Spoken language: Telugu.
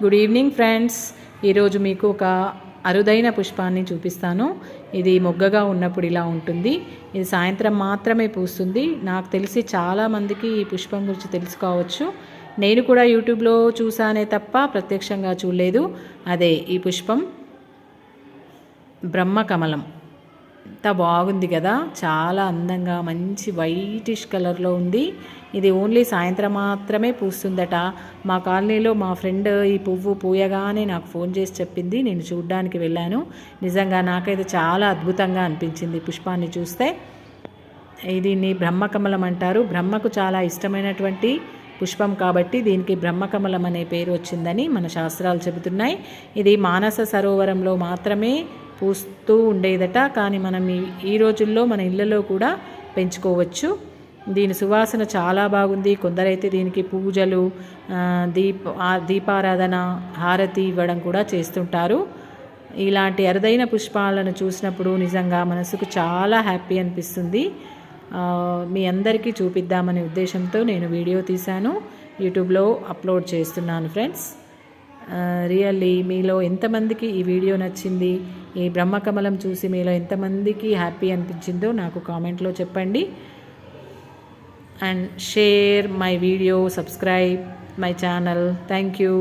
Good evening friends. ఈరోజు మీకు ఒక అరుదైన పుష్పాన్ని చూపిస్తాను. ఇది మొగ్గగా ఉన్నప్పుడు ఇలా ఉంటుంది. ఇది సాయంత్రం మాత్రమే పూస్తుంది. నాకు తెలిసి చాలామందికి ఈ పుష్పం గురించి తెలుసుకోవచ్చు. నేను కూడా యూట్యూబ్లో చూసానే తప్ప ప్రత్యక్షంగా చూడలేదు. అదే ఈ పుష్పం బ్రహ్మకమలం. ఎంత బాగుంది కదా, చాలా అందంగా మంచి వైటిష్ కలర్లో ఉంది. ఇది ఓన్లీ సాయంత్రం మాత్రమే పూస్తుందట. మా కాలనీలో మా ఫ్రెండ్ ఈ పువ్వు పూయగానే నాకు ఫోన్ చేసి చెప్పింది. నేను చూడ్డానికి వెళ్ళాను. నిజంగా నాకైతే చాలా అద్భుతంగా అనిపించింది పుష్పాన్ని చూస్తే. దీన్ని బ్రహ్మకమలం అంటారు. బ్రహ్మకు చాలా ఇష్టమైనటువంటి పుష్పం కాబట్టి దీనికి బ్రహ్మకమలం అనే పేరు వచ్చిందని మన శాస్త్రాలు చెబుతున్నాయి. ఇది మానస సరోవరంలో మాత్రమే పూస్తూ ఉండేదట. కానీ మనం ఈ రోజుల్లో మన ఇళ్ళలో కూడా పెంచుకోవచ్చు. దీని సువాసన చాలా బాగుంది. కొందరైతే దీనికి పూజలు, దీపారాధన, హారతి ఇవ్వడం కూడా చేస్తుంటారు. ఇలాంటి అరుదైన పుష్పాలను చూసినప్పుడు నిజంగా మనసుకు చాలా హ్యాపీ అనిపిస్తుంది. మీ అందరికీ చూపిద్దామనే ఉద్దేశంతో నేను వీడియో తీశాను, యూట్యూబ్లో అప్లోడ్ చేస్తున్నాను ఫ్రెండ్స్. రియల్లీ మీలో ఎంతమందికి ఈ వీడియో నచ్చింది, ఈ బ్రహ్మకమలం చూసి మీలో ఎంతమందికి హ్యాపీ అనిపించిందో నాకు కామెంట్లో చెప్పండి. And share my video, subscribe my channel. Thank you.